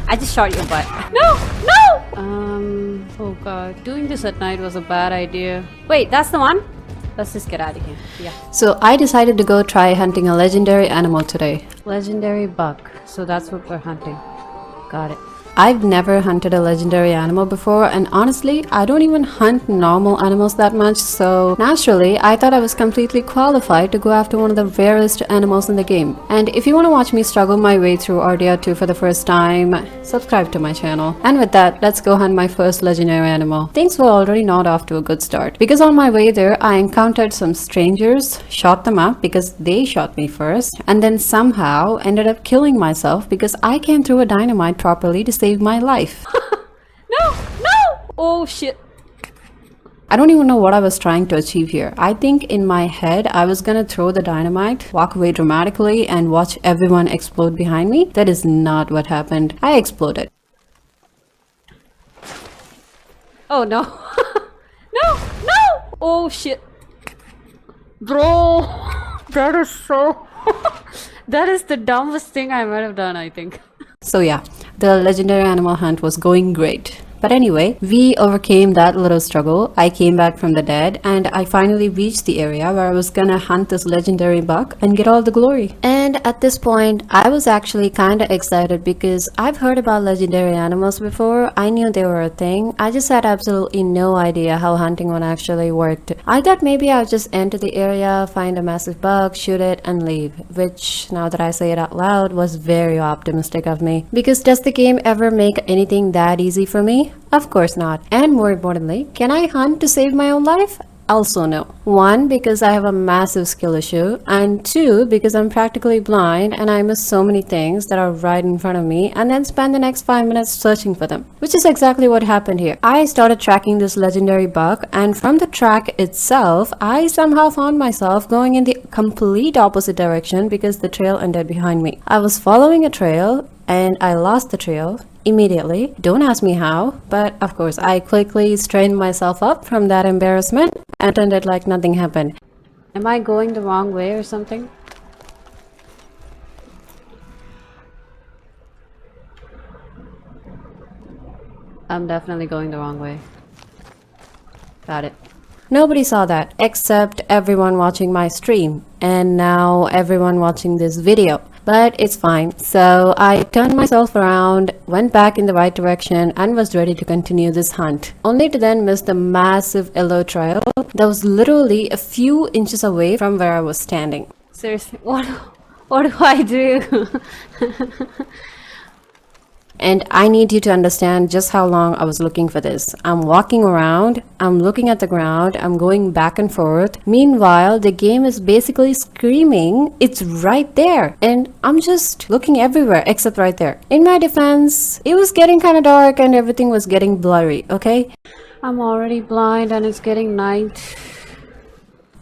I just shot your butt. No! No! Oh god. Doing this at night was a bad idea. Wait, that's the one? Let's just get out of here. Yeah. So I decided to go try hunting a legendary animal today. Legendary buck. So that's what we're hunting. Got it. I've never hunted a legendary animal before, and honestly, I don't even hunt normal animals that much, so naturally, I thought I was completely qualified to go after one of the rarest animals in the game. And if you want to watch me struggle my way through RDR2 for the first time, subscribe to my channel. And with that, let's go hunt my first legendary animal. Things were already not off to a good start, because on my way there, I encountered some strangers, shot them up because they shot me first, and then somehow ended up killing myself because I can't throw a dynamite properly to save my life. No! No! Oh shit. I don't even know what I was trying to achieve here. I think in my head, I was gonna throw the dynamite, walk away dramatically, and watch everyone explode behind me. That is not what happened. I exploded. Oh no. No! No! Oh shit. Bro! That is so... that is the dumbest thing I might have done, I think. So yeah, the legendary animal hunt was going great. But anyway, we overcame that little struggle. I came back from the dead and I finally reached the area where I was gonna hunt this legendary buck and get all the glory. And at this point, I was actually kinda excited because I've heard about legendary animals before. I knew they were a thing. I just had absolutely no idea how hunting one actually worked. I thought maybe I'll just enter the area, find a massive buck, shoot it, and leave. Which, now that I say it out loud, was very optimistic of me. Because does the game ever make anything that easy for me? Of course not. And more importantly, can I hunt to save my own life? Also no. 1, because I have a massive skill issue, and 2, because I'm practically blind and I miss so many things that are right in front of me and then spend the next 5 minutes searching for them. Which is exactly what happened here. I started tracking this legendary buck, and from the track itself, I somehow found myself going in the complete opposite direction because the trail ended behind me. I was following a trail and I lost the trail immediately. Don't ask me how, but of course I quickly straightened myself up from that embarrassment and pretended like nothing happened. Am I going the wrong way or something? I'm definitely going the wrong way. Got it. Nobody saw that except everyone watching my stream and now everyone watching this video. But it's fine. So I turned myself around, went back in the right direction, and was ready to continue this hunt. Only to then miss the massive yellow trail that was literally a few inches away from where I was standing. Seriously, what do I do? And I need you to understand just how long I was looking for this. I'm walking around, I'm looking at the ground, I'm going back and forth. Meanwhile, the game is basically screaming, it's right there. And I'm just looking everywhere except right there. In my defense, it was getting kind of dark and everything was getting blurry, okay? I'm already blind and it's getting night.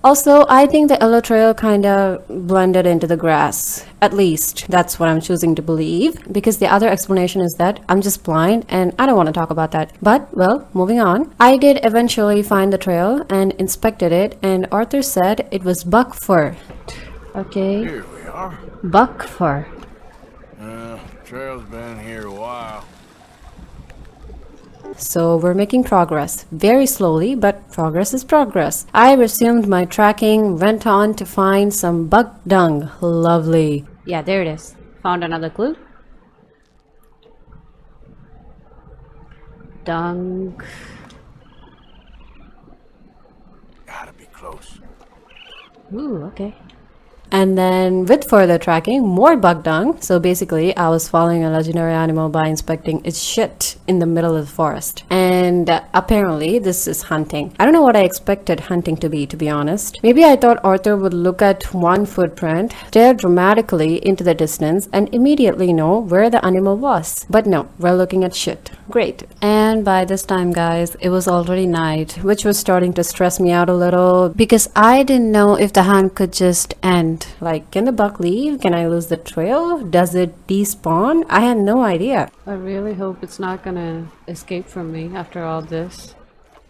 Also, I think the yellow trail kind of blended into the grass. At least, that's what I'm choosing to believe. Because the other explanation is that I'm just blind and I don't want to talk about that. But, well, moving on. I did eventually find the trail and inspected it, and Arthur said it was buck fur. Okay. Here we are. Buck fur. Trail's been here a while. So we're making progress. Very slowly, but progress is progress. I resumed my tracking, went on to find some buck dung. Lovely. Yeah, there it is. Found another clue. Dung. Gotta be close. Ooh, okay. And then with further tracking, more buck dung. So basically, I was following a legendary animal by inspecting its shit in the middle of the forest. And apparently, this is hunting. I don't know what I expected hunting to be honest. Maybe I thought Arthur would look at one footprint, stare dramatically into the distance, and immediately know where the animal was. But no, we're looking at shit. Great. And by this time, guys, it was already night, which was starting to stress me out a little because I didn't know if the hunt could just end. Like, can the buck leave? Can I lose the trail? Does it despawn? I had no idea. I really hope it's not gonna escape from me after all this.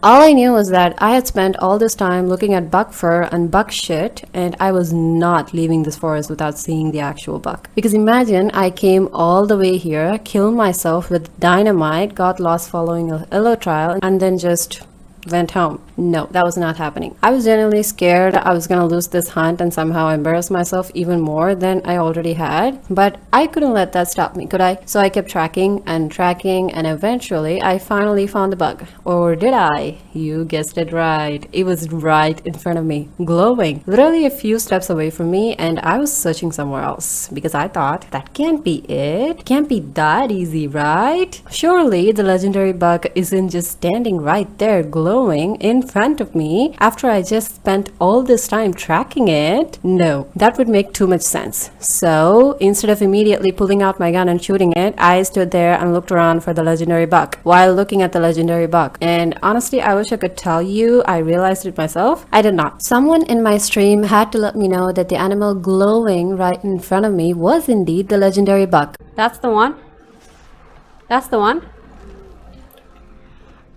All I knew was that I had spent all this time looking at buck fur and buck shit, and I was not leaving this forest without seeing the actual buck. Because imagine I came all the way here, killed myself with dynamite, got lost following a yellow trail, and then just went home. No, that was not happening. I was genuinely scared I was gonna lose this hunt and somehow embarrass myself even more than I already had, but I couldn't let that stop me, could I? So I kept tracking, and eventually I finally found the bug. Or did I? You guessed it right. It was right in front of me, glowing, literally a few steps away from me, and I was searching somewhere else because I thought that can't be it. Can't be that easy, right? Surely the legendary bug isn't just standing right there glowing in front of me after I just spent all this time tracking it. No, that would make too much sense. So instead of immediately pulling out my gun and shooting it, I stood there and looked around for the legendary buck while looking at the legendary buck. And honestly, I wish I could tell you I realized it myself. I did not. Someone in my stream had to let me know that the animal glowing right in front of me was indeed the legendary buck. That's the one? That's the one?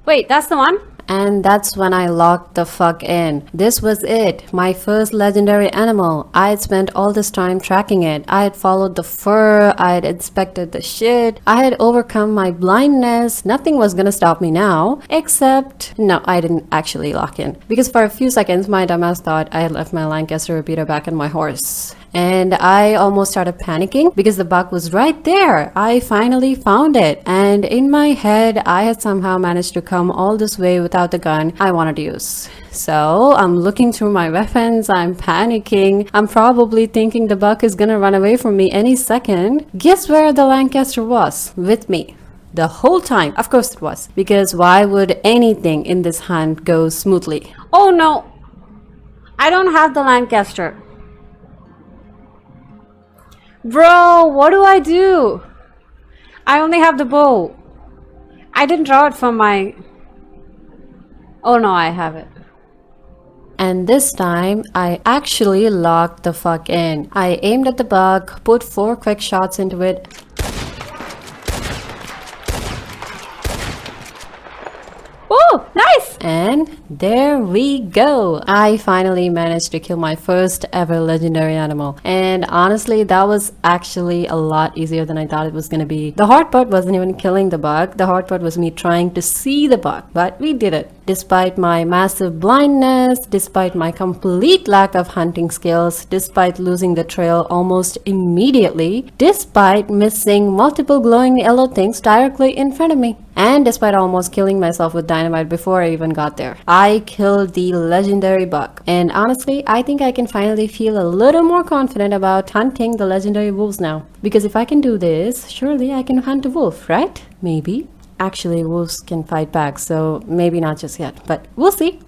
Wait, that's the one? And that's when I locked the fuck in. This was it, my first legendary animal. I had spent all this time tracking it. I had followed the fur, I had inspected the shit, I had overcome my blindness. Nothing was gonna stop me now, except, no, I didn't actually lock in. Because for a few seconds, my dumbass thought I had left my Lancaster repeater back in my horse. And I almost started panicking because the buck was right there. I finally found it. And in my head, I had somehow managed to come all this way without the gun I wanted to use. So I'm looking through my weapons, I'm panicking. I'm probably thinking the buck is gonna run away from me any second. Guess where the Lancaster was? With me. The whole time. Of course it was. Because why would anything in this hunt go smoothly? Oh no! I don't have the Lancaster. Bro, what do I do? I only have the bow. I didn't draw it from my... Oh no, I have it. And this time, I actually locked the fuck in. I aimed at the buck, put 4 quick shots into it. Oh, nice! And there we go. I finally managed to kill my first ever legendary animal. And honestly, that was actually a lot easier than I thought it was gonna be. The hard part wasn't even killing the bug. The hard part was me trying to see the bug. But we did it. Despite my massive blindness, despite my complete lack of hunting skills, despite losing the trail almost immediately, despite missing multiple glowing yellow things directly in front of me, and despite almost killing myself with dynamite before I even got there, I killed the legendary buck. And honestly, I think I can finally feel a little more confident about hunting the legendary wolves now. Because if I can do this, surely I can hunt a wolf, right? Maybe. Actually, wolves can fight back, so maybe not just yet, but we'll see.